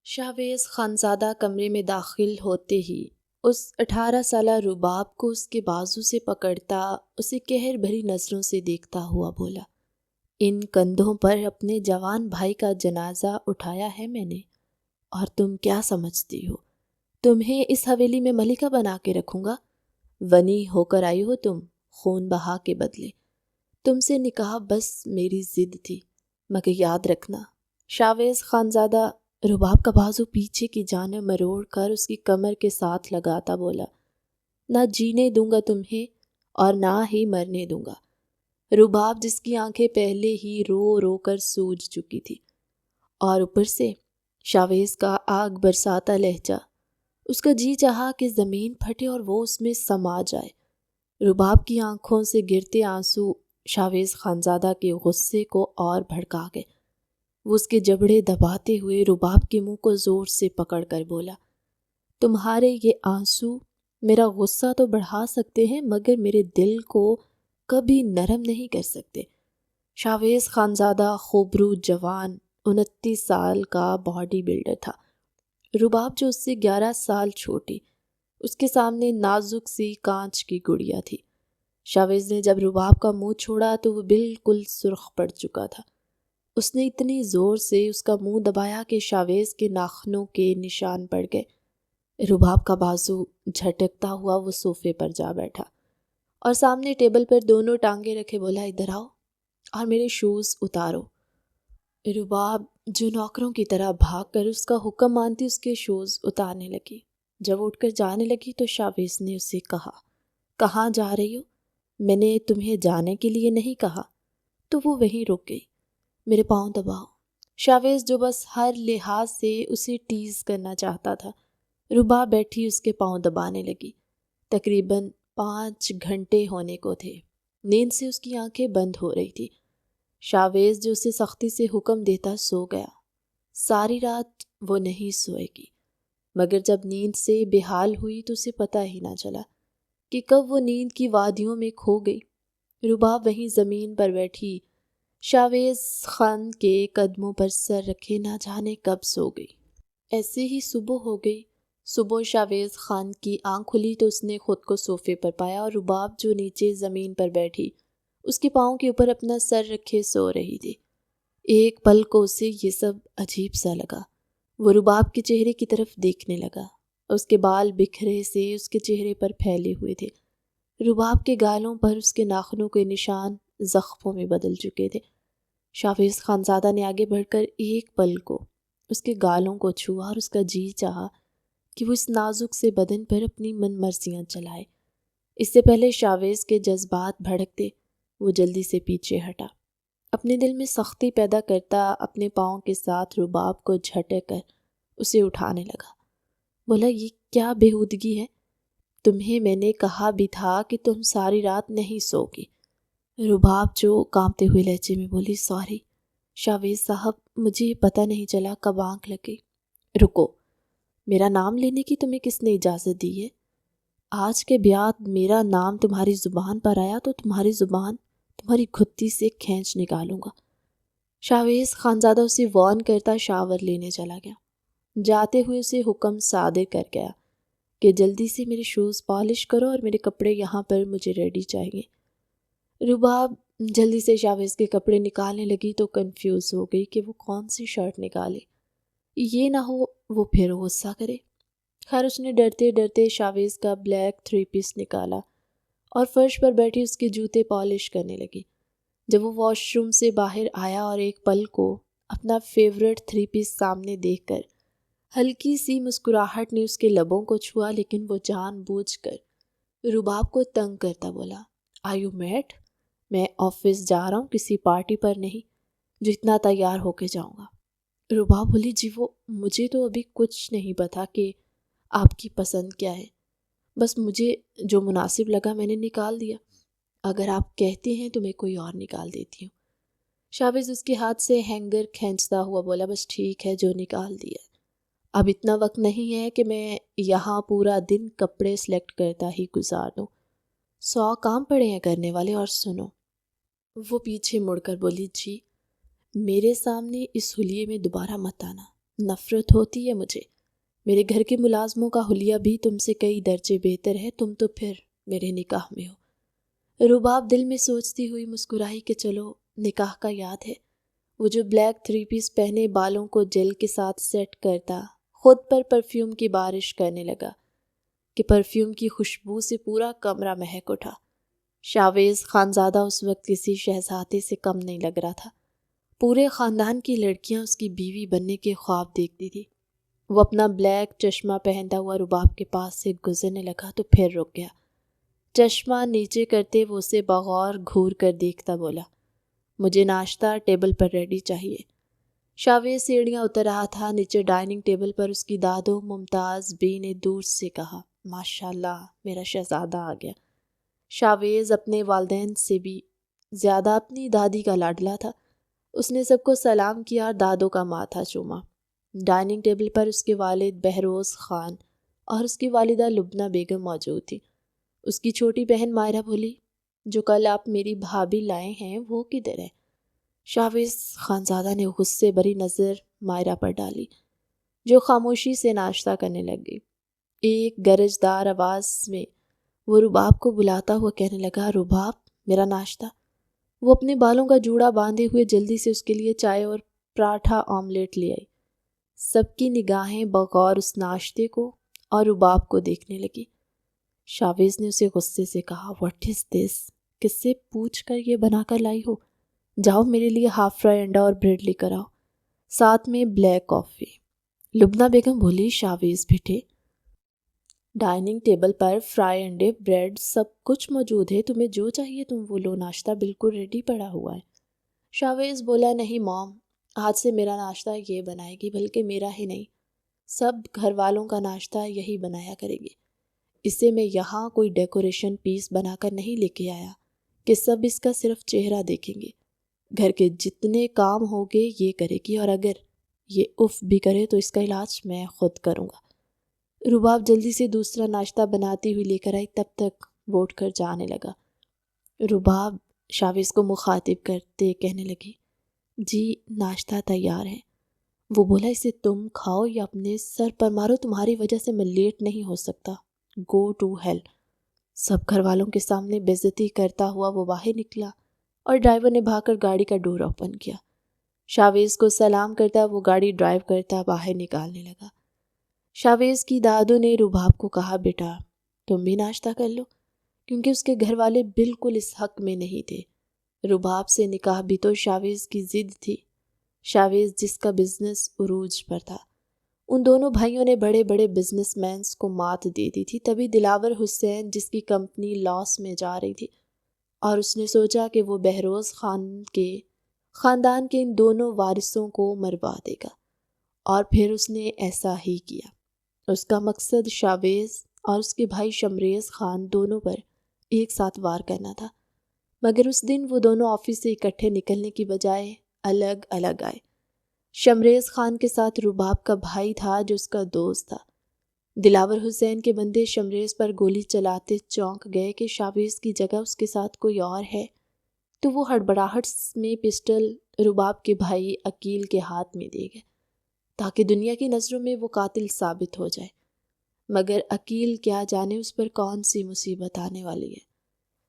شاویز خانزادہ کمرے میں داخل ہوتے ہی اس 18 سالہ رباب کو اس کے بازو سے پکڑتا، اسے قہر بھری نظروں سے دیکھتا ہوا بولا، ان کندھوں پر اپنے جوان بھائی کا جنازہ اٹھایا ہے میں نے، اور تم کیا سمجھتی ہو تمہیں اس حویلی میں ملکہ بنا کے رکھوں گا؟ ونی ہو کر آئی ہو تم، خون بہا کے بدلے۔ تم سے نکاح بس میری ضد تھی، مگر یاد رکھنا۔ شاویز خانزادہ رباب کا بازو پیچھے کی جانب مروڑ کر اس کی کمر کے ساتھ لگاتا بولا، نہ جینے دوں گا تمہیں اور نہ ہی مرنے دوں گا۔ رباب جس کی آنکھیں پہلے ہی رو رو کر سوج چکی تھی، اور اوپر سے شاویز کا آگ برساتا لہجہ، اس کا جی چاہا کہ زمین پھٹے اور وہ اس میں سما جائے۔ رباب کی آنکھوں سے گرتے آنسو شاویز خانزادہ کے غصے کو اور بھڑکا گئے۔ وہ اس کے جبڑے دباتے ہوئے رباب کے منہ کو زور سے پکڑ کر بولا، تمہارے یہ آنسو میرا غصہ تو بڑھا سکتے ہیں مگر میرے دل کو کبھی نرم نہیں کر سکتے۔ شاویز خانزادہ خوبرو جوان 29 سال کا باڈی بلڈر تھا۔ رباب جو اس سے 11 سال چھوٹی، اس کے سامنے نازک سی کانچ کی گڑیا تھی۔ شاویز نے جب رباب کا منہ چھوڑا تو وہ بالکل سرخ پڑ چکا تھا۔ اس نے اتنی زور سے اس کا منہ دبایا کہ شاویز کے ناخنوں کے نشان پڑ گئے۔ رباب کا بازو جھٹکتا ہوا وہ صوفے پر جا بیٹھا اور سامنے ٹیبل پر دونوں ٹانگیں رکھے بولا، ادھر آؤ اور میرے شوز اتارو۔ رباب جو نوکروں کی طرح بھاگ کر اس کا حکم مانتی اس کے شوز اتارنے لگی۔ جب اٹھ کر جانے لگی تو شاویز نے اسے کہا، کہاں جا رہی ہو؟ میں نے تمہیں جانے کے لیے نہیں کہا۔ تو وہ وہیں رک گئی۔ میرے پاؤں دباؤ۔ شاویز جو بس ہر لحاظ سے اسے ٹیز کرنا چاہتا تھا، رباب بیٹھی اس کے پاؤں دبانے لگی۔ تقریباً 5 گھنٹے ہونے کو تھے۔ نیند سے اس کی آنکھیں بند ہو رہی تھی۔ شاویز جو اسے سختی سے حکم دیتا سو گیا۔ ساری رات وہ نہیں سوئے گی، مگر جب نیند سے بے حال ہوئی تو اسے پتہ ہی نہ چلا کہ کب وہ نیند کی وادیوں میں کھو گئی۔ رباب وہیں زمین پر بیٹھی شاویز خان کے قدموں پر سر رکھے نہ جانے کب سو گئی۔ ایسے ہی صبح ہو گئی۔ صبح شاویز خان کی آنکھ کھلی تو اس نے خود کو صوفے پر پایا اور رباب جو نیچے زمین پر بیٹھی اس کے پاؤں کے اوپر اپنا سر رکھے سو رہی تھی۔ ایک پل کو اسے یہ سب عجیب سا لگا۔ وہ رباب کے چہرے کی طرف دیکھنے لگا۔ اس کے بال بکھرے سے اس کے چہرے پر پھیلے ہوئے تھے۔ رباب کے گالوں پر اس کے ناخنوں کے نشان زخموں میں بدل چکے تھے۔ شاویز خانزادہ نے آگے بڑھ کر ایک پل کو اس کے گالوں کو چھوا اور اس کا جی چاہا کہ وہ اس نازک سے بدن پر اپنی من مرضیاں چلائے۔ اس سے پہلے شاویز کے جذبات بھڑکتے، وہ جلدی سے پیچھے ہٹا، اپنے دل میں سختی پیدا کرتا اپنے پاؤں کے ساتھ رباب کو جھٹک کر اسے اٹھانے لگا۔ بولا، یہ کیا بےہودگی ہے؟ تمہیں میں نے کہا بھی تھا کہ تم ساری رات نہیں سو گی۔ رباب جو کانپتے ہوئے لہجے میں بولی، سوری شاویز صاحب، مجھے پتہ نہیں چلا کب آنکھ لگ گئی۔ رکو، میرا نام لینے کی تمہیں کس نے اجازت دی ہے؟ آج کے بعد میرا نام تمہاری زبان پر آیا تو تمہاری زبان تمہاری گھتی سے کھینچ نکالوں گا۔ شاویز خانزادہ اسے وارن کرتا شاور لینے چلا گیا۔ جاتے ہوئے اسے حکم صادر کر گیا کہ جلدی سے میرے شوز پالش کرو اور میرے کپڑے یہاں پر مجھے ریڈی چاہیے۔ رباب جلدی سے شاویز کے کپڑے نکالنے لگی تو کنفیوز ہو گئی کہ وہ کون سی شرٹ نکالے، یہ نہ ہو وہ پھر غصہ کرے۔ خیر اس نے ڈرتے ڈرتے شاویز کا بلیک 3 پیس نکالا اور فرش پر بیٹھی اس کے جوتے پالش کرنے لگی۔ جب وہ واش روم سے باہر آیا اور ایک پل کو اپنا فیورٹ 3 پیس سامنے دیکھ کر ہلکی سی مسکراہٹ نے اس کے لبوں کو چھوا، لیکن وہ جان بوجھ کر رباب کو تنگ کرتا بولا، آر یو میڈ؟ میں آفس جا رہا ہوں، کسی پارٹی پر نہیں جو اتنا تیار ہو کے جاؤں گا۔ رباب بولی، جی وہ مجھے تو ابھی کچھ نہیں پتا کہ آپ کی پسند کیا ہے، بس مجھے جو مناسب لگا میں نے نکال دیا، اگر آپ کہتے ہیں تو میں کوئی اور نکال دیتی ہوں۔ شاویز اس کے ہاتھ سے ہینگر کھینچتا ہوا بولا، بس ٹھیک ہے جو نکال دیا، اب اتنا وقت نہیں ہے کہ میں یہاں پورا دن کپڑے سلیکٹ کرتا ہی گزار دوں، 100 کام پڑے ہیں کرنے والے۔ اور سنو، وہ پیچھے مڑ کر بولی، جی میرے سامنے اس حلیے میں دوبارہ مت آنا، نفرت ہوتی ہے مجھے. میرے گھر کے ملازموں کا حلیہ بھی تم سے کئی درجے بہتر ہے. تم تو پھر میرے نکاح میں ہو. رباب دل میں سوچتی ہوئی مسکرائی کہ چلو نکاح کا یاد ہے. وہ جو بلیک 3 پیس پہنے بالوں کو جیل کے ساتھ سیٹ کرتا، خود پر پرفیوم کی بارش کرنے لگا کہ پرفیوم کی خوشبو سے پورا کمرہ مہک اٹھا. شاویز خانزادہ اس وقت کسی شہزادے سے کم نہیں لگ رہا تھا. پورے خاندان کی لڑکیاں اس کی بیوی بننے کے خواب دیکھتی تھی. وہ اپنا بلیک چشمہ پہنتا ہوا رباب کے پاس سے گزرنے لگا تو پھر رک گیا. چشمہ نیچے کرتے وہ اسے بغور گھور کر دیکھتا بولا، مجھے ناشتہ ٹیبل پر ریڈی چاہیے. شاویز سیڑھیاں اتر رہا تھا. نیچے ڈائننگ ٹیبل پر اس کی دادو ممتاز بی نے دور سے کہا، ماشاءاللہ میرا شہزادہ آ گیا. شاویز اپنے والدین سے بھی زیادہ اپنی دادی کا لاڈلا تھا. اس نے سب کو سلام کیا اور دادو کا ماتھا چوما. ڈائننگ ٹیبل پر اس کے والد بہروز خان اور اس کی والدہ لبنہ بیگم موجود تھی. اس کی چھوٹی بہن مائرہ بولی، جو کل آپ میری بھابھی لائے ہیں وہ کدھر ہے؟ شاویز خانزادہ نے غصے بھری نظر مائرہ پر ڈالی، جو خاموشی سے ناشتہ کرنے لگ گئی. ایک گرجدار آواز میں وہ رباب کو بلاتا ہوا کہنے لگا، رباب میرا ناشتہ. وہ اپنے بالوں کا جوڑا باندھے ہوئے جلدی سے اس کے لیے چائے اور پراٹھا آملیٹ لے آئی. سب کی نگاہیں بغور اس ناشتے کو اور رباب کو دیکھنے لگی. شاویز نے اسے غصے سے کہا، واٹ از دس؟ کس سے پوچھ کر یہ بنا کر لائی ہو؟ جاؤ میرے لیے ہاف فرائی انڈا اور بریڈ لے کر آؤ، ساتھ میں بلیک کافی. لبنہ بیگم بولی، شاویز بیٹے ڈائننگ ٹیبل پر فرائی انڈے، بریڈ سب کچھ موجود ہے، تمہیں جو چاہیے تم وہ لو، ناشتہ بالکل ریڈی پڑا ہوا ہے. شاویز بولا، نہیں موم، آج سے میرا ناشتہ یہ بنائے گی، بلکہ میرا ہی نہیں سب گھر والوں کا ناشتہ یہی بنایا کرے گی. اسے میں یہاں کوئی ڈیکوریشن پیس بنا کر نہیں لے کے آیا کہ سب اس کا صرف چہرہ دیکھیں گے. گھر کے جتنے کام ہوگے یہ کرے گی، اور اگر یہ اف بھی کرے تو اس کا علاج میں خود کروں گا. رباب جلدی سے دوسرا ناشتہ بناتی ہوئی لے کر آئی. تب تک وہ اٹھ کر جانے لگا. رباب شاویز کو مخاطب کرتے کہنے لگی، جی ناشتہ تیار ہے. وہ بولا، اسے تم کھاؤ یا اپنے سر پر مارو، تمہاری وجہ سے میں لیٹ نہیں ہو سکتا. Go to heel. سب گھر والوں کے سامنے بے عزتی کرتا ہوا وہ باہر نکلا اور ڈرائیور نے بھاگ کر گاڑی کا ڈور اوپن کیا. شاویز کو سلام کرتا وہ گاڑی ڈرائیو کرتا باہر نکالنے لگا. شاویز کی دادو نے رباب کو کہا، بیٹا تم بھی ناشتہ کر لو، کیونکہ اس کے گھر والے بالکل اس حق میں نہیں تھے. رباب سے نکاح بھی تو شاویز کی ضد تھی. شاویز جس کا بزنس عروج پر تھا، ان دونوں بھائیوں نے بڑے بڑے بزنس مینز کو مات دے دی تھی. تبھی دلاور حسین جس کی کمپنی لاس میں جا رہی تھی، اور اس نے سوچا کہ وہ بہروز خان کے خاندان کے ان دونوں وارثوں کو مروا دے گا، اور پھر اس نے ایسا ہی کیا. اس کا مقصد شاویز اور اس کے بھائی شمریز خان دونوں پر ایک ساتھ وار کرنا تھا. مگر اس دن وہ دونوں آفس سے اکٹھے نکلنے کی بجائے الگ الگ آئے. شمریز خان کے ساتھ رباب کا بھائی تھا جو اس کا دوست تھا. دلاور حسین کے بندے شمریز پر گولی چلاتے چونک گئے کہ شاویز کی جگہ اس کے ساتھ کوئی اور ہے، تو وہ ہڑبڑاہٹ میں پسٹل رباب کے بھائی عقیل کے ہاتھ میں دے گئے تاکہ دنیا کی نظروں میں وہ قاتل ثابت ہو جائے. مگر عقیل کیا جانے اس پر کون سی مصیبت آنے والی ہے.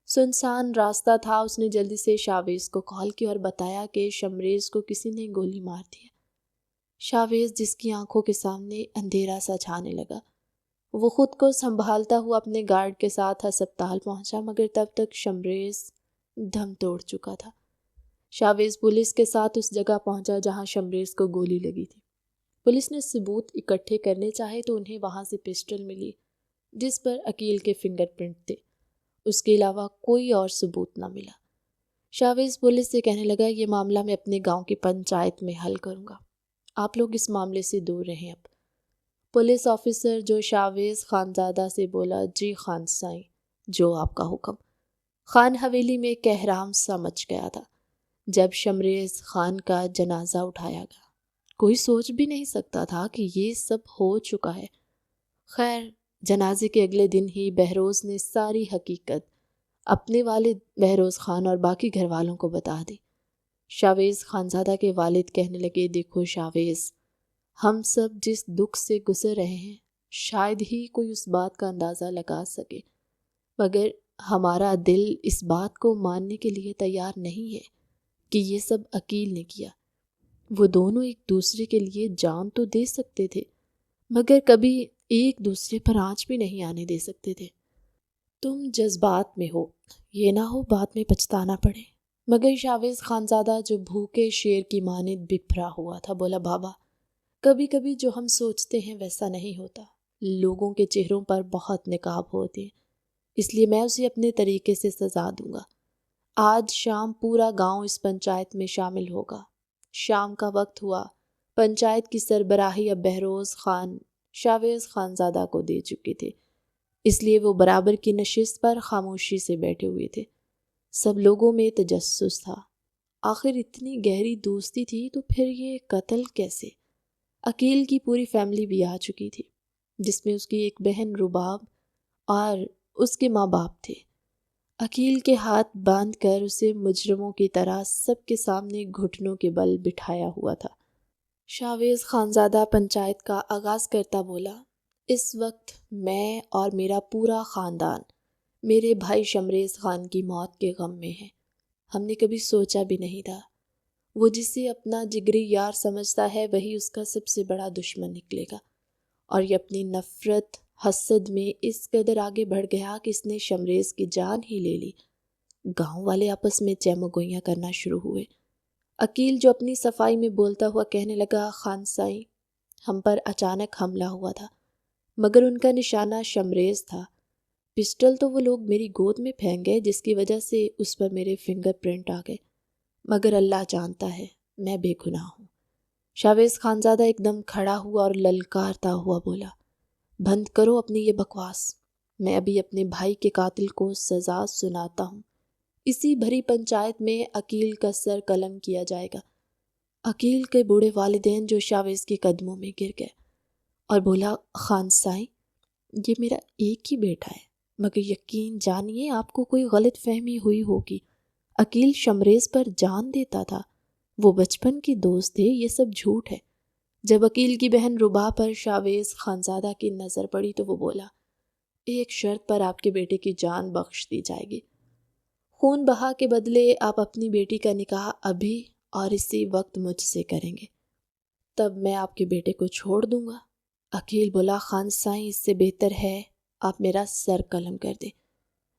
سنسان راستہ تھا. اس نے جلدی سے شاویز کو کال کی اور بتایا کہ شمریز کو کسی نے گولی مار دی. شاویز جس کی آنکھوں کے سامنے اندھیرا سا چھانے لگا، وہ خود کو سنبھالتا ہوا اپنے گارڈ کے ساتھ ہسپتال پہنچا، مگر تب تک شمریز دم توڑ چکا تھا. شاویز پولیس کے ساتھ اس جگہ پہنچا جہاں شمریز کو گولی لگی تھی. پولیس نے ثبوت اکٹھے کرنے چاہے تو انہیں وہاں سے پسٹل ملی جس پر عقیل کے فنگر پرنٹ تھے. اس کے علاوہ کوئی اور ثبوت نہ ملا. شاویز پولیس سے کہنے لگا، یہ معاملہ میں اپنے گاؤں کی پنچایت میں حل کروں گا، آپ لوگ اس معاملے سے دور رہیں. اب پولیس آفیسر جو شاویز خانزادہ سے بولا، جی خان سائیں، جو آپ کا حکم. خان حویلی میں کہرام سا مچ گیا تھا جب شمریز خان کا جنازہ اٹھایا گیا. کوئی سوچ بھی نہیں سکتا تھا کہ یہ سب ہو چکا ہے. خیر، جنازے کے اگلے دن ہی بہروز نے ساری حقیقت اپنے والد بہروز خان اور باقی گھر والوں کو بتا دی. شاویز خانزادہ کے والد کہنے لگے، دیکھو شاویز، ہم سب جس دکھ سے گزر رہے ہیں شاید ہی کوئی اس بات کا اندازہ لگا سکے، مگر ہمارا دل اس بات کو ماننے کے لیے تیار نہیں ہے کہ یہ سب عقیل نے کیا۔ وہ دونوں ایک دوسرے کے لیے جان تو دے سکتے تھے، مگر کبھی ایک دوسرے پر آنچ بھی نہیں آنے دے سکتے تھے۔ تم جذبات میں ہو، یہ نہ ہو بعد میں پچھتانا پڑے۔ مگر شاویز خانزادہ جو بھوکے شیر کی مانند بپھرا ہوا تھا بولا، بابا کبھی کبھی جو ہم سوچتے ہیں ویسا نہیں ہوتا۔ لوگوں کے چہروں پر بہت نقاب ہوتے ہیں، اس لیے میں اسے اپنے طریقے سے سزا دوں گا۔ آج شام پورا گاؤں اس پنچایت میں شامل ہوگا۔ شام کا وقت ہوا۔ پنچایت کی سربراہی اب بہروز خان شاویز خانزادہ کو دے چکے تھے، اس لیے وہ برابر کی نشست پر خاموشی سے بیٹھے ہوئے تھے۔ سب لوگوں میں تجسس تھا، آخر اتنی گہری دوستی تھی تو پھر یہ قتل کیسے؟ عقیل کی پوری فیملی بھی آ چکی تھی، جس میں اس کی ایک بہن رباب اور اس کے ماں باپ تھے۔ عقیل کے ہاتھ باندھ کر اسے مجرموں کی طرح سب کے سامنے گھٹنوں کے بل بٹھایا ہوا تھا۔ شاویز خانزادہ پنچایت کا آغاز کرتا بولا، اس وقت میں اور میرا پورا خاندان میرے بھائی شمریز خان کی موت کے غم میں ہے۔ ہم نے کبھی سوچا بھی نہیں تھا، وہ جسے اپنا جگری یار سمجھتا ہے وہی اس کا سب سے بڑا دشمن نکلے گا، اور یہ اپنی نفرت حسد میں اس قدر آگے بڑھ گیا کہ اس نے شمریز کی جان ہی لے لی۔ گاؤں والے آپس میں چیمو گوئیاں کرنا شروع ہوئے۔ عقیل جو اپنی صفائی میں بولتا ہوا کہنے لگا، خان سائیں ہم پر اچانک حملہ ہوا تھا، مگر ان کا نشانہ شمریز تھا۔ پسٹل تو وہ لوگ میری گود میں پھینک گئے جس کی وجہ سے اس پر میرے فنگر پرنٹ آ گئے، مگر اللہ جانتا ہے میں بے گناہ ہوں۔ شاویز خانزادہ ایک دم کھڑا ہوا اور للکارتا ہوا بولا، بند کرو اپنی یہ بکواس، میں ابھی اپنے بھائی کے قاتل کو سزا سناتا ہوں۔ اسی بھری پنچایت میں عقیل کا سر قلم کیا جائے گا۔ عقیل کے بوڑھے والدین جو شاویز کے قدموں میں گر گئے اور بولا، خان سائیں یہ میرا ایک ہی بیٹا ہے، مگر یقین جانیے آپ کو کوئی غلط فہمی ہوئی ہوگی۔ عقیل شمریز پر جان دیتا تھا، وہ بچپن کی دوست تھے، یہ سب جھوٹ ہے۔ جب عقیل کی بہن ربا پر شاویز خانزادہ کی نظر پڑی تو وہ بولا، ایک شرط پر آپ کے بیٹے کی جان بخش دی جائے گی۔ خون بہا کے بدلے آپ اپنی بیٹی کا نکاح ابھی اور اسی وقت مجھ سے کریں گے، تب میں آپ کے بیٹے کو چھوڑ دوں گا۔ عقیل بولا، خان سائیں اس سے بہتر ہے آپ میرا سر قلم کر دیں۔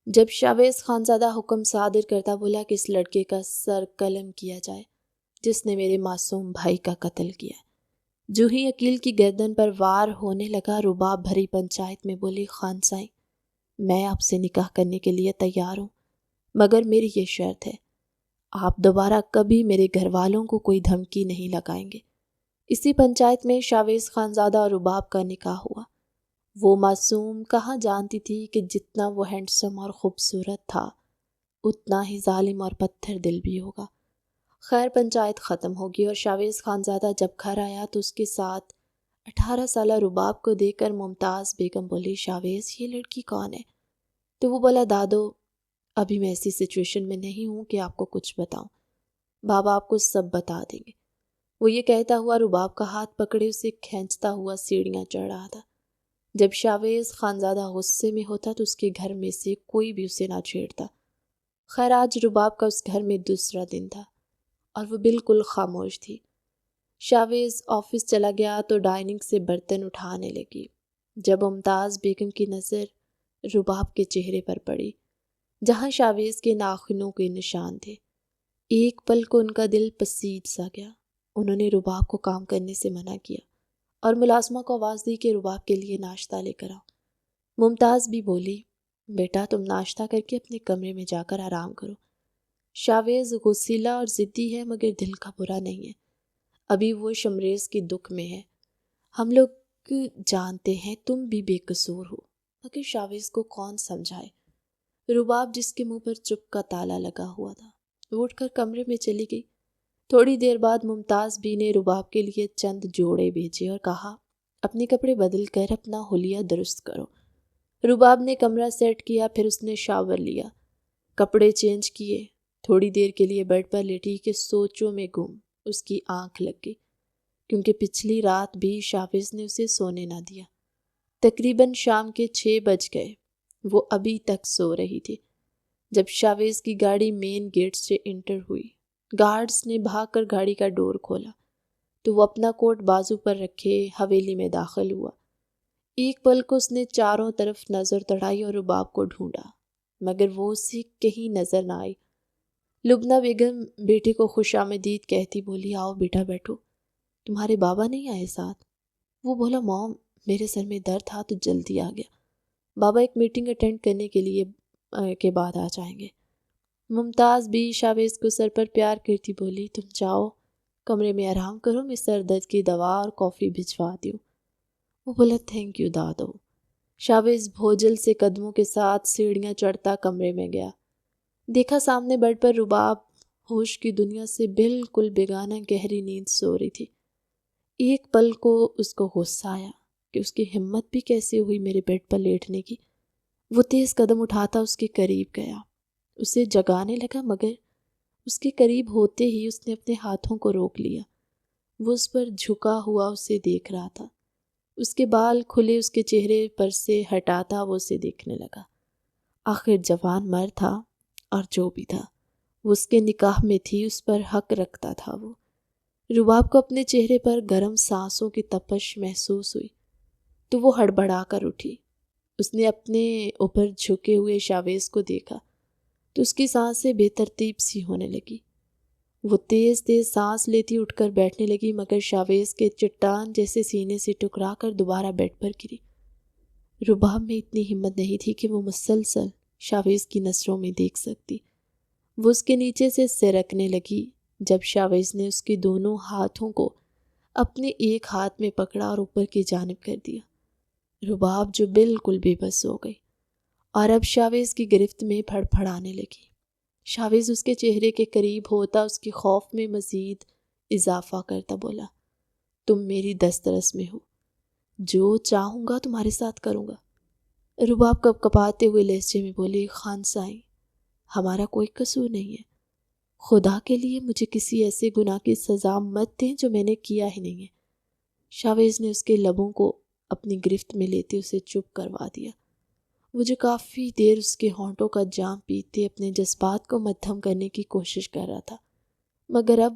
جب شاویز خانزادہ حکم صادر کرتا بولا کہ اس لڑکے کا سر قلم کیا جائے جس نے میرے معصوم بھائی کا قتل کیا۔ جو ہی عقیل کی گردن پر وار ہونے لگا، رباب بھری پنچایت میں بولی، خان سائیں میں آپ سے نکاح کرنے کے لیے تیار ہوں، مگر میری یہ شرط ہے، آپ دوبارہ کبھی میرے گھر والوں کو کوئی دھمکی نہیں لگائیں گے۔ اسی پنچایت میں شاویز خانزادہ اور رباب کا نکاح ہوا۔ وہ معصوم کہاں جانتی تھی کہ جتنا وہ ہینڈسم اور خوبصورت تھا اتنا ہی ظالم اور پتھر دل بھی ہوگا۔ خیر پنچایت ختم ہوگی اور شاویز خانزادہ جب گھر آیا تو اس کے ساتھ 18 سالہ رباب کو دیکھ کر ممتاز بیگم بولی، شاویز یہ لڑکی کون ہے؟ تو وہ بولا، دادو ابھی میں ایسی سچویشن میں نہیں ہوں کہ آپ کو کچھ بتاؤں، بابا آپ کو سب بتا دیں گے۔ وہ یہ کہتا ہوا رباب کا ہاتھ پکڑے اسے کھینچتا ہوا سیڑھیاں چڑھ رہا تھا۔ جب شاویز خانزادہ غصے میں ہوتا تو اس کے گھر میں سے کوئی بھی اسے نہ چھیڑتا۔ خیر آج رباب کا اس گھر میں دوسرا دن تھا اور وہ بالکل خاموش تھی۔ شاویز آفس چلا گیا تو ڈائننگ سے برتن اٹھانے لگی جب ممتاز بیگم کی نظر رباب کے چہرے پر پڑی جہاں شاویز کے ناخنوں کے نشان تھے۔ ایک پل کو ان کا دل پسیج سا گیا۔ انہوں نے رباب کو کام کرنے سے منع کیا اور ملازمہ کو آواز دی کہ رباب کے لیے ناشتہ لے کر آؤ۔ ممتاز بھی بولی، بیٹا تم ناشتہ کر کے اپنے کمرے میں جا کر آرام کرو۔ شاویز غصیلا اور ضدی ہے مگر دل کا برا نہیں ہے، ابھی وہ شمریز کی دکھ میں ہے۔ ہم لوگ جانتے ہیں تم بھی بے قصور ہو، مگر شاویز کو کون سمجھائے۔ رباب جس کے منہ پر چپ کا تالا لگا ہوا تھا وہ اٹھ کر کمرے میں چلی گئی۔ تھوڑی دیر بعد ممتاز بھی نے رباب کے لیے چند جوڑے بھیجے اور کہا، اپنے کپڑے بدل کر اپنا حلیہ درست کرو۔ رباب نے کمرہ سیٹ کیا، پھر اس نے شاور لیا، کپڑے چینج کیے، تھوڑی دیر کے لیے بیڈ پر لیٹی کہ سوچوں میں گم اس کی آنکھ لگ گئی۔ کیونکہ پچھلی رات بھی شاویز نے اسے سونے نہ دیا۔ تقریباً شام کے 6 بج گئے، وہ ابھی تک سو رہی تھی۔ جب شاویز کی گاڑی مین گیٹ سے انٹر ہوئی، گارڈز نے بھاگ کر گاڑی کا ڈور کھولا تو وہ اپنا کوٹ بازو پر رکھے حویلی میں داخل ہوا۔ ایک پل کو اس نے چاروں طرف نظر دوڑائی اور رباب کو ڈھونڈا، مگر وہ اسے کہیں نظر نہ آئی۔ لبنہ بیگم بیٹے کو خوش آمدید کہتی بولی، آؤ بیٹا بیٹھو، تمہارے بابا نہیں آئے ساتھ؟ وہ بولا، موم میرے سر میں درد تھا تو جلدی آ گیا، بابا ایک میٹنگ اٹینڈ کرنے کے بعد آ جائیں گے۔ ممتاز بھی شاویز کو سر پر پیار کرتی بولی، تم جاؤ کمرے میں آرام کرو، میں سر درد کی دوا اور کافی بھجوا دوں۔ وہ بولا، تھینک یو دادو۔ شاویز بھوجل سے قدموں کے ساتھ سیڑھیاں چڑھتا کمرے میں گیا۔ دیکھا سامنے بیڈ پر رباب ہوش کی دنیا سے بالکل بیگانہ گہری نیند سو رہی تھی۔ ایک پل کو اس کو غصہ آیا کہ اس کی ہمت بھی کیسے ہوئی میرے بیڈ پر لیٹنے کی۔ وہ تیز قدم اٹھاتا اس کے قریب گیا، اسے جگانے لگا، مگر اس کے قریب ہوتے ہی اس نے اپنے ہاتھوں کو روک لیا۔ وہ اس پر جھکا ہوا اسے دیکھ رہا تھا، اس کے بال کھلے اس کے چہرے پر سے ہٹاتا وہ اسے دیکھنے لگا۔ آخر جوان مرد تھا، اور جو بھی تھا وہ اس کے نکاح میں تھی، اس پر حق رکھتا تھا وہ۔ رباب کو اپنے چہرے پر گرم سانسوں کی تپش محسوس ہوئی تو وہ ہڑبڑا کر اٹھی۔ اس نے اپنے اوپر جھکے ہوئے شاویز کو دیکھا تو اس کی سانسیں بے ترتیب سی ہونے لگی۔ وہ تیز تیز سانس لیتی اٹھ کر بیٹھنے لگی، مگر شاویز کے چٹان جیسے سینے سے ٹکرا کر دوبارہ بیڈ پر گری۔ رباب میں اتنی ہمت نہیں تھی کہ وہ مسلسل شاویز کی نظروں میں دیکھ سکتی۔ وہ اس کے نیچے سے سرکنے لگی جب شاویز نے اس کے دونوں ہاتھوں کو اپنے ایک ہاتھ میں پکڑا اور اوپر کی جانب کر دیا۔ رباب جو بالکل بے بس ہو گئی اور اب شاویز کی گرفت میں پھڑ پھڑانے لگی۔ شاویز اس کے چہرے کے قریب ہوتا اس کے خوف میں مزید اضافہ کرتا بولا، تم میری دسترس میں ہو، جو چاہوں گا تمہارے ساتھ کروں گا۔ رباب کپ کپاتے ہوئے لہجے میں بولی، خان سائیں ہمارا کوئی قصور نہیں ہے، خدا کے لیے مجھے کسی ایسے گناہ کی سزا مت دیں جو میں نے کیا ہی نہیں ہے۔ شاویز نے اس کے لبوں کو اپنی گرفت میں لیتے اسے چپ کروا دیا۔ وہ جو کافی دیر اس کے ہونٹوں کا جام پیتے اپنے جذبات کو مدھم کرنے کی کوشش کر رہا تھا، مگر اب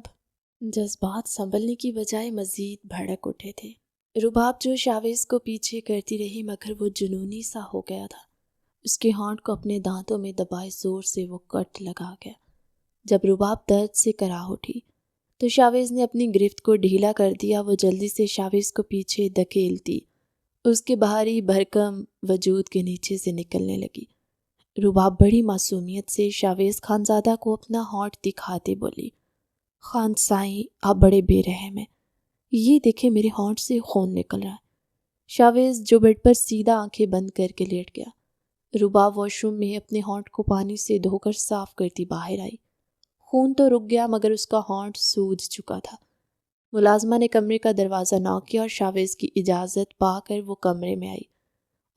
جذبات سنبھلنے کی بجائے مزید بھڑک اٹھے تھے۔ رباب جو شاویز کو پیچھے کرتی رہی، مگر وہ جنونی سا ہو گیا تھا۔ اس کے ہونٹ کو اپنے دانتوں میں دبائے زور سے وہ کٹ لگا گیا۔ جب رباب درد سے کراہ اٹھی تو شاویز نے اپنی گرفت کو ڈھیلا کر دیا۔ وہ جلدی سے شاویز کو پیچھے دھکیلتی اس کے باہری بھرکم وجود کے نیچے سے نکلنے لگی۔ رباب بڑی معصومیت سے شاویز خانزادہ کو اپنا ہونٹ دکھاتے بولی، خان سائیں آپ بڑے بے رحم ہیں، یہ دیکھیں میرے ہونٹ سے خون نکل رہا ہے۔ شاویز جو بیڈ پر سیدھا آنکھیں بند کر کے لیٹ گیا۔ رباب واش روم میں اپنے ہونٹ کو پانی سے دھو کر صاف کرتی باہر آئی۔ خون تو رک گیا، مگر اس کا ہونٹ سوج چکا تھا۔ ملازمہ نے کمرے کا دروازہ نوک کیا اور شاویز کی اجازت پا کر وہ کمرے میں آئی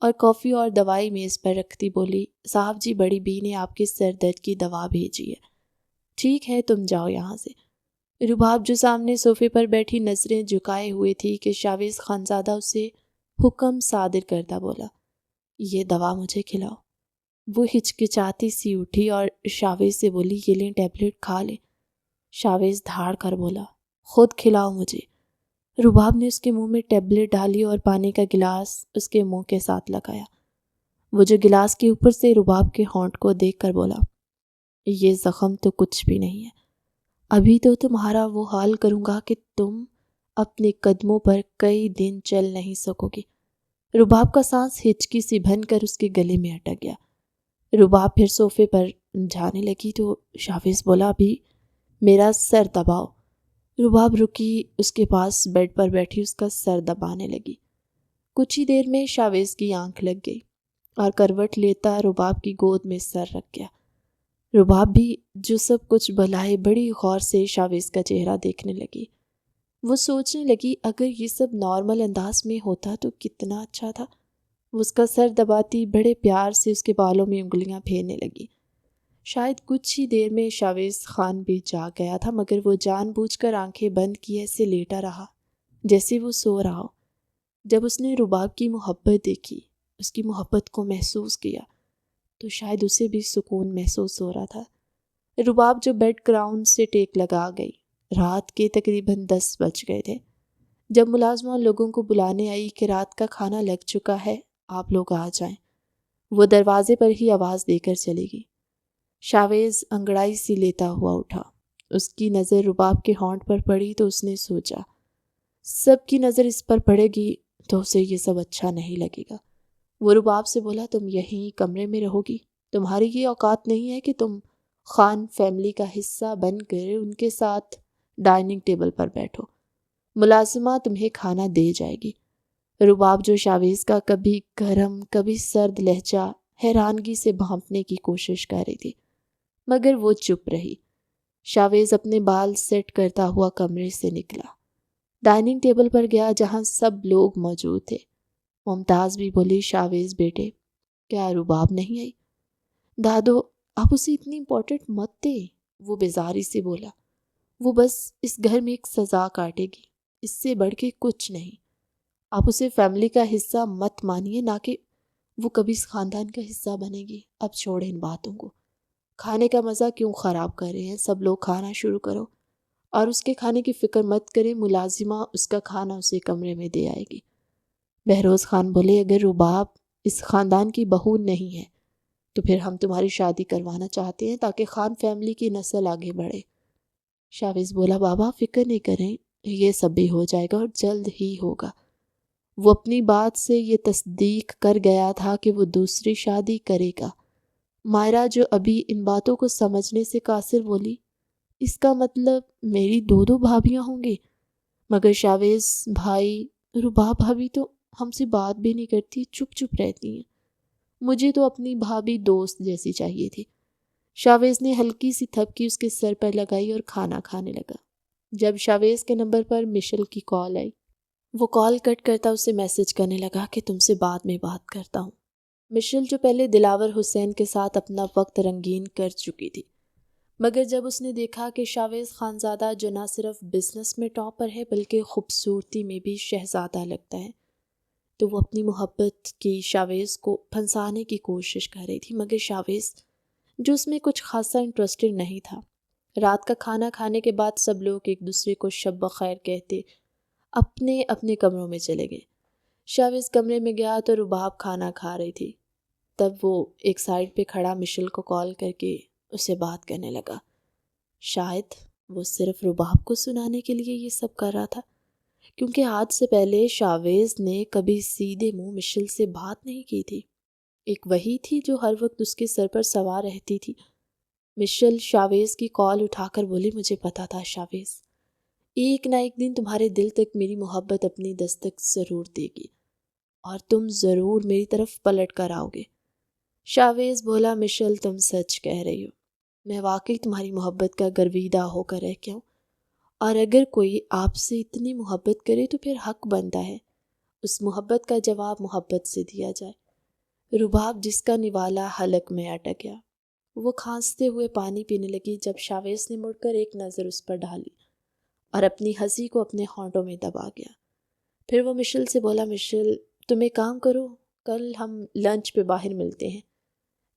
اور کافی اور دوائی میز پر رکھتی بولی، صاحب جی بڑی بی نے آپ کے سر درد کی دوا بھیجی ہے، ٹھیک ہے تم جاؤ یہاں سے۔ رباب جو سامنے صوفے پر بیٹھی نظریں جھکائے ہوئے تھی کہ شاویز خانزادہ اسے حکم صادر کرتا بولا، یہ دوا مجھے کھلاؤ۔ وہ ہچکچاتی سی اٹھی اور شاویز سے بولی، یہ لیں ٹیبلٹ کھا لیں۔ شاویز دھاڑ کر بولا، خود کھلاؤ مجھے۔ رباب نے اس کے منہ میں ٹیبلٹ ڈالی اور پانی کا گلاس اس کے منہ کے ساتھ لگایا۔ وہ جو گلاس کے اوپر سے رباب کے ہونٹ کو دیکھ کر بولا، یہ زخم تو کچھ بھی نہیں ہے، ابھی تو تمہارا وہ حال کروں گا کہ تم اپنے قدموں پر کئی دن چل نہیں سکو گی۔ رباب کا سانس ہچکی سی بن کر اس کے گلے میں اٹک گیا۔ رباب پھر صوفے پر جانے لگی تو شاویز بولا، ابھی میرا سر دباؤ۔ رباب رکی، اس کے پاس بیڈ پر بیٹھی اس کا سر دبانے لگی۔ کچھ ہی دیر میں شاویز کی آنکھ لگ گئی اور کروٹ لیتا رباب کی گود میں سر رکھ گیا۔ رباب بھی جو سب کچھ بلائے بڑی غور سے شاویز کا چہرہ دیکھنے لگی۔ وہ سوچنے لگی اگر یہ سب نارمل انداز میں ہوتا تو کتنا اچھا تھا۔ وہ اس کا سر دباتی بڑے پیار سے اس کے بالوں میں انگلیاں پھیرنے لگی۔ شاید کچھ ہی دیر میں شاویز خان بھی جاگ گیا تھا، مگر وہ جان بوجھ کر آنکھیں بند کیے ایسے لیٹا رہا جیسے وہ سو رہا ہو۔ جب اس نے رباب کی محبت دیکھی، اس کی محبت کو محسوس کیا، تو شاید اسے بھی سکون محسوس ہو رہا تھا۔ رباب جو بیڈ گراؤنڈ سے ٹیک لگا گئی۔ رات کے تقریباً 10 بج گئے تھے جب ملازمہ لوگوں کو بلانے آئی کہ رات کا کھانا لگ چکا ہے، آپ لوگ آ جائیں۔ وہ دروازے پر ہی آواز دے کر چلے گی۔ شاویز انگڑائی سی لیتا ہوا اٹھا۔ اس کی نظر رباب کے ہونٹ پر پڑی تو اس نے سوچا، سب کی نظر اس پر پڑے گی تو اسے یہ سب اچھا نہیں لگے گا۔ وہ رباب سے بولا، تم یہیں کمرے میں رہو گی؟ تمہاری یہ اوقات نہیں ہے کہ تم خان فیملی کا حصہ بن کر ان کے ساتھ ڈائننگ ٹیبل پر بیٹھو۔ ملازمہ تمہیں کھانا دے جائے گی۔ رباب جو شاویز کا کبھی گرم کبھی سرد لہجہ حیرانگی سے بھانپنے کی کوشش کر رہی تھی، مگر وہ چپ رہی۔ شاویز اپنے بال سیٹ کرتا ہوا کمرے سے نکلا، ڈائننگ ٹیبل پر گیا جہاں سب لوگ موجود تھے۔ ممتاز بھی بولی، شاویز بیٹے، کیا رباب نہیں آئی؟ دادو، آپ اسے اتنی امپورٹنٹ مت دیں، وہ بیزاری سے بولا۔ وہ بس اس گھر میں ایک سزا کاٹے گی، اس سے بڑھ کے کچھ نہیں۔ آپ اسے فیملی کا حصہ مت مانیے، نہ کہ وہ کبھی اس خاندان کا حصہ بنے گی۔ اب چھوڑیں ان باتوں کو، کھانے کا مزہ کیوں خراب کر رہے ہیں؟ سب لوگ کھانا شروع کرو، اور اس کے کھانے کی فکر مت کریں، ملازمہ اس کا کھانا اسے کمرے میں دے آئے گی۔ بہروز خان بولے، اگر رباب اس خاندان کی بہو نہیں ہے تو پھر ہم تمہاری شادی کروانا چاہتے ہیں تاکہ خان فیملی کی نسل آگے بڑھے۔ شاویز بولا، بابا فکر نہیں کریں، یہ سب بھی ہو جائے گا اور جلد ہی ہوگا۔ وہ اپنی بات سے یہ تصدیق کر گیا تھا کہ وہ دوسری شادی کرے گا۔ مائرہ جو ابھی ان باتوں کو سمجھنے سے قاصر بولی، اس کا مطلب میری 2 بھابیاں ہوں گی؟ مگر شاویز بھائی، رباب بھابی تو ہم سے بات بھی نہیں کرتی، چپ چپ رہتی ہیں۔ مجھے تو اپنی بھابی دوست جیسی چاہیے تھی۔ شاویز نے ہلکی سی تھپکی اس کے سر پر لگائی اور کھانا کھانے لگا۔ جب شاویز کے نمبر پر مشل کی کال آئی، وہ کال کٹ کرتا اسے میسج کرنے لگا کہ تم سے بعد میں بات کرتا ہوں۔ مشل جو پہلے دلاور حسین کے ساتھ اپنا وقت رنگین کر چکی تھی، مگر جب اس نے دیکھا کہ شاویز خانزادہ جو نہ صرف بزنس میں ٹاپر ہے بلکہ خوبصورتی میں بھی شہزادہ لگتا ہے، تو وہ اپنی محبت کی شاویز کو پھنسانے کی کوشش کر رہی تھی، مگر شاویز جو اس میں کچھ خاصا انٹرسٹڈ نہیں تھا۔ رات کا کھانا کھانے کے بعد سب لوگ ایک دوسرے کو شب بخیر کہتے اپنے اپنے کمروں میں چلے گئے۔ شاویز کمرے میں گیا تو رباب کھانا کھا رہی تھی۔ تب وہ ایک سائڈ پہ کھڑا مشل کو کال کر کے اسے بات کرنے لگا۔ شاید وہ صرف رباب کو سنانے کے لیے یہ سب کر رہا تھا، کیونکہ آج سے پہلے شاویز نے کبھی سیدھے منہ مشل سے بات نہیں کی تھی۔ ایک وہی تھی جو ہر وقت اس کے سر پر سوار رہتی تھی۔ مشل شاویز کی کال اٹھا کر بولی، مجھے پتا تھا شاویز، ایک نہ ایک دن تمہارے دل تک میری محبت اپنی دستک ضرور دے گی اور تم ضرور میری طرف پلٹ کر آؤ گے۔ شاویز بولا، مشل تم سچ کہہ رہی ہو، میں واقعی تمہاری محبت کا گرویدہ ہو کر رہ گیا ہوں، اور اگر کوئی آپ سے اتنی محبت کرے تو پھر حق بنتا ہے اس محبت کا جواب محبت سے دیا جائے۔ رباب جس کا نوالا حلق میں اٹک گیا، وہ کھانستے ہوئے پانی پینے لگی جب شاویز نے مڑ کر ایک نظر اس پر ڈالی اور اپنی ہنسی کو اپنے ہونٹوں میں دبا گیا۔ پھر وہ مشل سے بولا، مشل تم ایک کام کرو، کل ہم لنچ پہ باہر ملتے ہیں،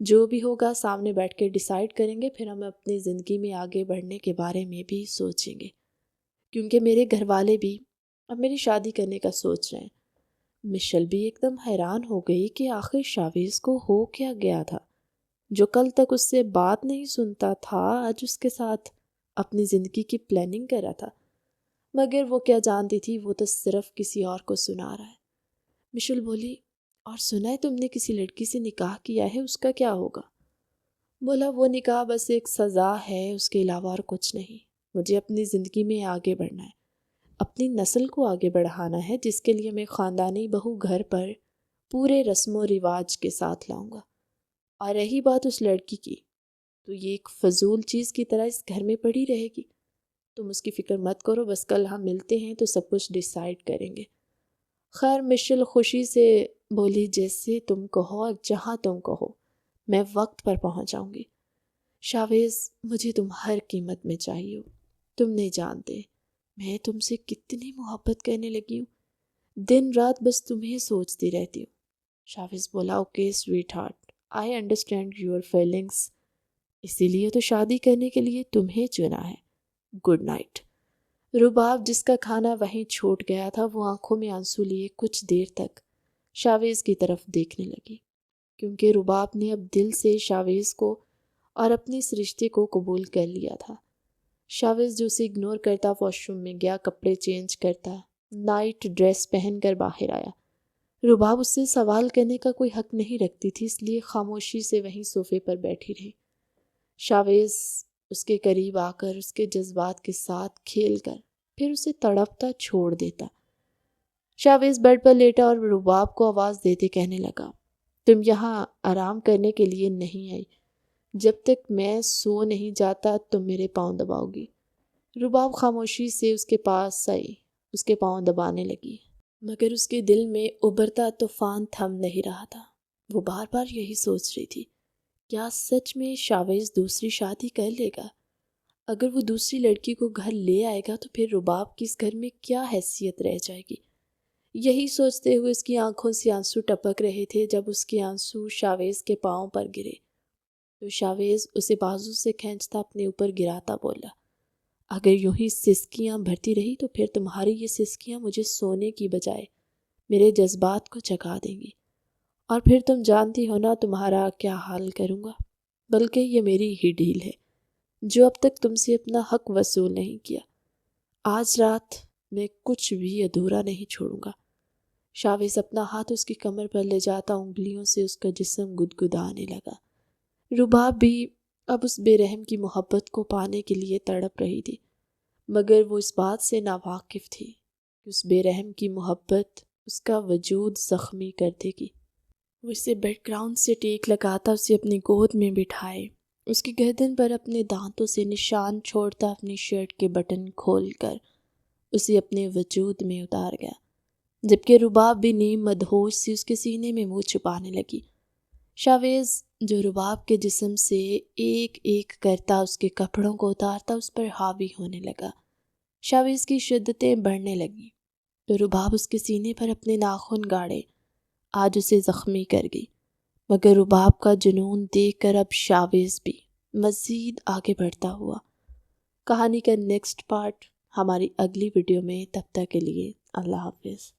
جو بھی ہوگا سامنے بیٹھ کے ڈیسائیڈ کریں گے، پھر ہم اپنی زندگی میں آگے بڑھنے کے بارے میں بھی سوچیں گے، کیونکہ میرے گھر والے بھی اب میری شادی کرنے کا سوچ رہے ہیں۔ مشل بھی ایک دم حیران ہو گئی کہ آخر شاویز کو ہو کیا گیا تھا، جو کل تک اس سے بات نہیں سنتا تھا آج اس کے ساتھ اپنی زندگی کی پلاننگ کر رہا تھا، مگر وہ کیا جانتی تھی، وہ تو صرف کسی اور کو سنا رہا ہے۔ مشل بولی، اور سنا ہے تم نے کسی لڑکی سے نکاح کیا ہے، اس کا کیا ہوگا؟ بولا، وہ نکاح بس ایک سزا ہے، اس کے علاوہ اور کچھ نہیں۔ مجھے اپنی زندگی میں آگے بڑھنا ہے، اپنی نسل کو آگے بڑھانا ہے، جس کے لیے میں خاندانی بہو گھر پر پورے رسم و رواج کے ساتھ لاؤں گا۔ اور رہی بات اس لڑکی کی، تو یہ ایک فضول چیز کی طرح اس گھر میں پڑی رہے گی، تم اس کی فکر مت کرو، بس کل ہم ملتے ہیں تو سب کچھ ڈیسائیڈ کریں گے۔ خیر، مشل خوشی سے بولی، جیسے تم کہو اور جہاں تم کہو، میں وقت پر پہنچ جاؤں گی۔ شاویز، مجھے تم ہر قیمت میں چاہیے ہو، تم نہیں جانتے میں تم سے کتنی محبت کرنے لگی ہوں، دن رات بس تمہیں سوچتی رہتی ہوں۔ شاویز بولا، okay sweetheart, I understand your feelings, اسی لیے تو شادی کرنے کے لیے تمہیں چنا ہے۔ Good night. رباب جس کا کھانا وہیں چھوٹ گیا تھا وہ آنکھوں میں آنسو لیے کچھ دیر تک شاویز کی طرف دیکھنے لگی، کیونکہ رباب نے اب دل سے شاویز کو اور اپنے اس رشتے کو قبول کر لیا تھا۔ شاویز جو اسے اگنور کرتا واش روم میں گیا، کپڑے چینج کرتا، نائٹ ڈریس پہن کر باہر آیا۔ رباب اس سے سوال کرنے کا کوئی حق نہیں رکھتی تھی، اس لیے خاموشی سے وہیں صوفے پر بیٹھی رہی۔ شاویز اس کے قریب آ کر اس کے جذبات کے ساتھ کھیل کر پھر اسے تڑپتا چھوڑ دیتا۔ شاویز بیڈ پر لیٹا اور رباب کو آواز دیتے کہنے لگا، تم یہاں آرام کرنے کے لیے نہیں آئی، جب تک میں سو نہیں جاتا تم میرے پاؤں دباؤ گی۔ رباب خاموشی سے اس کے پاس آئی، اس کے پاؤں دبانے لگی، مگر اس کے دل میں ابھرتا طوفان تھم نہیں رہا تھا۔ وہ بار بار یہی سوچ رہی تھی، کیا سچ میں شاویز دوسری شادی کر لے گا؟ اگر وہ دوسری لڑکی کو گھر لے آئے گا تو پھر رباب کی اس گھر میں کیا حیثیت رہ جائے گی؟ یہی سوچتے ہوئے اس کی آنکھوں سے آنسو ٹپک رہے تھے جب اس کے آنسو شاویز کے پاؤں پر گرے تو شاویز اسے بازو سے کھینچتا اپنے اوپر گراتا بولا، اگر یوں ہی سسکیاں بھرتی رہی تو پھر تمہاری یہ سسکیاں مجھے سونے کی بجائے میرے جذبات کو جگا دیں گی، اور پھر تم جانتی ہو نا تمہارا کیا حال کروں گا۔ بلکہ یہ میری ہی ڈیل ہے جو اب تک تم سے اپنا حق وصول نہیں کیا۔ آج رات میں کچھ بھی ادھورا نہیں چھوڑوں گا۔ شاویز اپنا ہاتھ اس کی کمر پر لے جاتا انگلیوں سے اس کا جسم گدگدانے لگا۔ رباب بھی اب اس بے رحم کی محبت کو پانے کے لیے تڑپ رہی تھی، مگر وہ اس بات سے ناواقف تھی کہ اس بے رحم کی محبت اس کا وجود زخمی کر دے گی۔ وہ اسے بیک گراؤنڈ سے ٹیک لگاتا اسے اپنی گود میں بٹھائے، اس کی گردن پر اپنے دانتوں سے نشان چھوڑتا اپنی شرٹ کے بٹن کھول کر اسے اپنے وجود میں اتار گیا، جبکہ رباب بھی نیم مدہوش سی اس کے سینے میں منہ چھپانے لگی۔ شاویز جو رباب کے جسم سے ایک ایک کرتا اس کے کپڑوں کو اتارتا اس پر حاوی ہونے لگا۔ شاویز کی شدتیں بڑھنے لگیں تو رباب اس کے سینے پر اپنے ناخن گاڑے، آج اسے زخمی کر گئی، مگر رباب کا جنون دیکھ کر اب شاویز بھی مزید آگے بڑھتا ہوا۔ کہانی کا نیکسٹ پارٹ ہماری اگلی ویڈیو میں، تب تک کے لیے اللہ حافظ۔